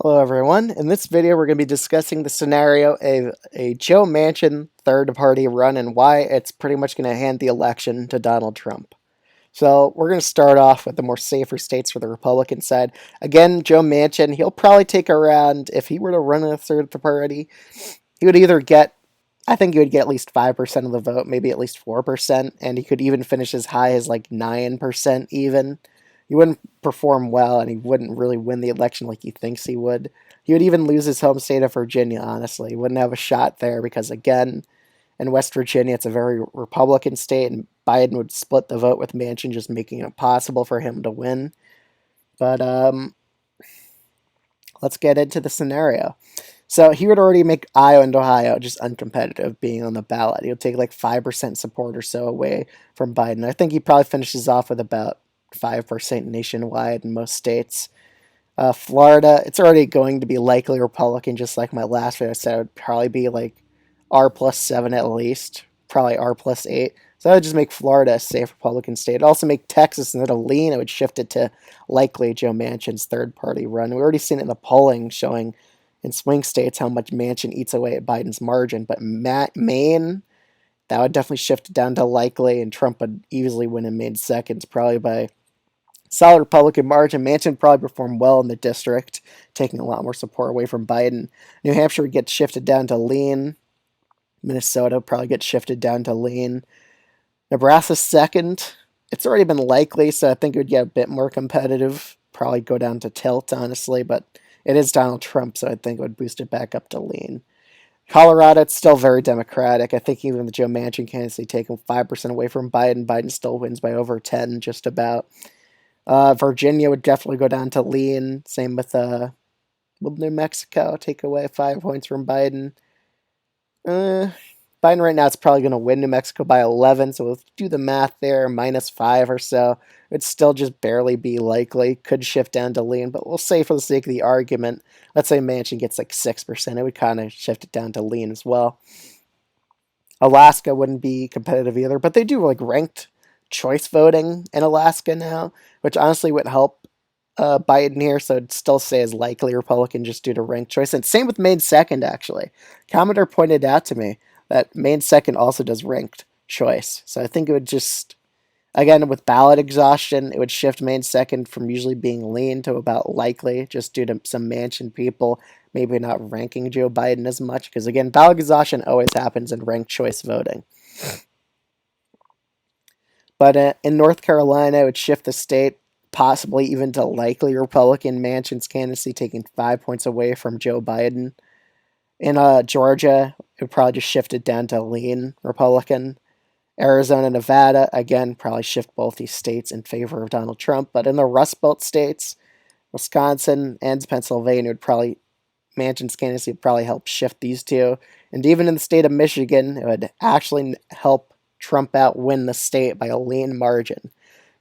Hello, everyone. In this video, we're going to be discussing the scenario of a Joe Manchin third-party run and why it's pretty much going to hand the election to Donald Trump. So we're going to start off with the more safer states for the Republican side. Again, Joe Manchin, he'll probably take around, if he were to run a third party, he would either get, I think he would get at least 5% of the vote, maybe at least 4%, and he could even finish as high as like 9% even. He wouldn't perform well, and he wouldn't really win the election like he thinks he would. He would even lose his home state of Virginia, honestly. He wouldn't have a shot there because, again, in West Virginia, it's a very Republican state, and Biden would split the vote with Manchin, just making it impossible for him to win. But let's get into the scenario. So he would already make Iowa and Ohio just uncompetitive being on the ballot. He would take like 5% support or so away from Biden. I think he probably finishes off with about 5% nationwide in most states. Florida, it's already going to be likely Republican, just like my last video said. It would probably be like R+7 at least, probably R+8. So that would just make Florida a safe Republican state. It'd also make Texas, instead of lean, it would shift it to likely Joe Manchin's third party run. We've already seen it in the polling showing in swing states how much Manchin eats away at Biden's margin. But Maine, that would definitely shift it down to likely, and Trump would easily win in Maine seconds, probably by solid Republican margin. Manchin probably performed well in the district, taking a lot more support away from Biden. New Hampshire would get shifted down to lean. Minnesota probably gets shifted down to lean. Nebraska second. It's already been likely, so I think it would get a bit more competitive. Probably go down to tilt, honestly, but it is Donald Trump, so I think it would boost it back up to lean. Colorado, it's still very Democratic. I think even the Joe Manchin candidacy taking 5% away from Biden. Biden still wins by over 10, just about. Virginia would definitely go down to lean. Same with New Mexico, take away 5 points from Biden. Biden right now is probably going to win New Mexico by 11, so we'll do the math there, -5 or so. It'd still just barely be likely. Could shift down to lean, but we'll say for the sake of the argument, let's say Manchin gets like 6%. It would kind of shift it down to lean as well. Alaska wouldn't be competitive either, but they do like ranked choice voting in Alaska now, which honestly would help Biden here, so I'd still say is likely Republican just due to ranked choice. And same with Maine second, actually. Commenter pointed out to me that Maine second also does ranked choice. So I think it would just, again, with ballot exhaustion, it would shift Maine second from usually being lean to about likely, just due to some Manchin people maybe not ranking Joe Biden as much. Because again, ballot exhaustion always happens in ranked choice voting. But in North Carolina, it would shift the state possibly even to likely Republican. Manchin's candidacy taking 5 points away from Joe Biden. In Georgia, it would probably just shift it down to lean Republican. Arizona, Nevada, again, probably shift both these states in favor of Donald Trump. But in the Rust Belt states, Wisconsin and Pennsylvania would probably, Manchin's candidacy would probably help shift these two. And even in the state of Michigan, it would actually help Trump out win the state by a lean margin.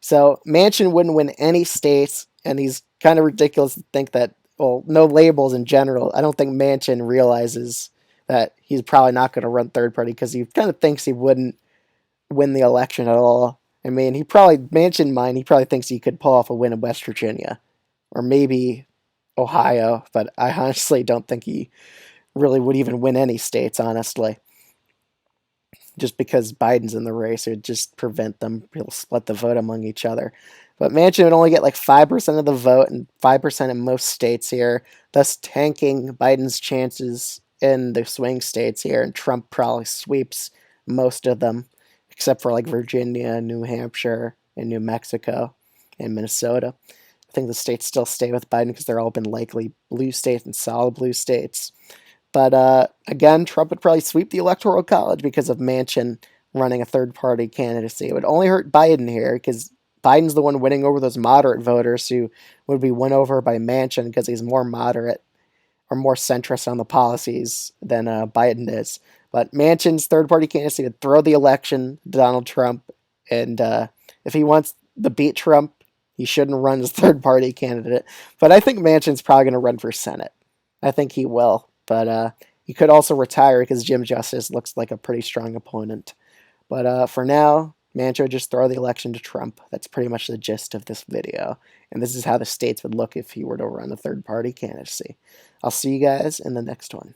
So Manchin wouldn't win any states, and he's kind of ridiculous to think that, well, no labels in general. I don't think Manchin realizes that he's probably not going to run third party because he kind of thinks he wouldn't win the election at all. I mean, Manchin mind, he probably thinks he could pull off a win in West Virginia or maybe Ohio, but I honestly don't think he really would even win any states, honestly. Just because Biden's in the race, it would just prevent them. He'll split the vote among each other. But Manchin would only get like 5% of the vote and 5% in most states here, thus tanking Biden's chances in the swing states here. And Trump probably sweeps most of them, except for like Virginia, New Hampshire, and New Mexico, and Minnesota. I think the states still stay with Biden because they're all been likely blue states and solid blue states. But again, Trump would probably sweep the Electoral College because of Manchin running a third-party candidacy. It would only hurt Biden here because Biden's the one winning over those moderate voters who would be won over by Manchin because he's more moderate or more centrist on the policies than Biden is. But Manchin's third-party candidacy would throw the election to Donald Trump, and if he wants to beat Trump, he shouldn't run as third-party candidate. But I think Manchin's probably going to run for Senate. I think he will. But he could also retire because Jim Justice looks like a pretty strong opponent. But for now, Manchin would just throw the election to Trump. That's pretty much the gist of this video. And this is how the states would look if he were to run a third party candidacy. I'll see you guys in the next one.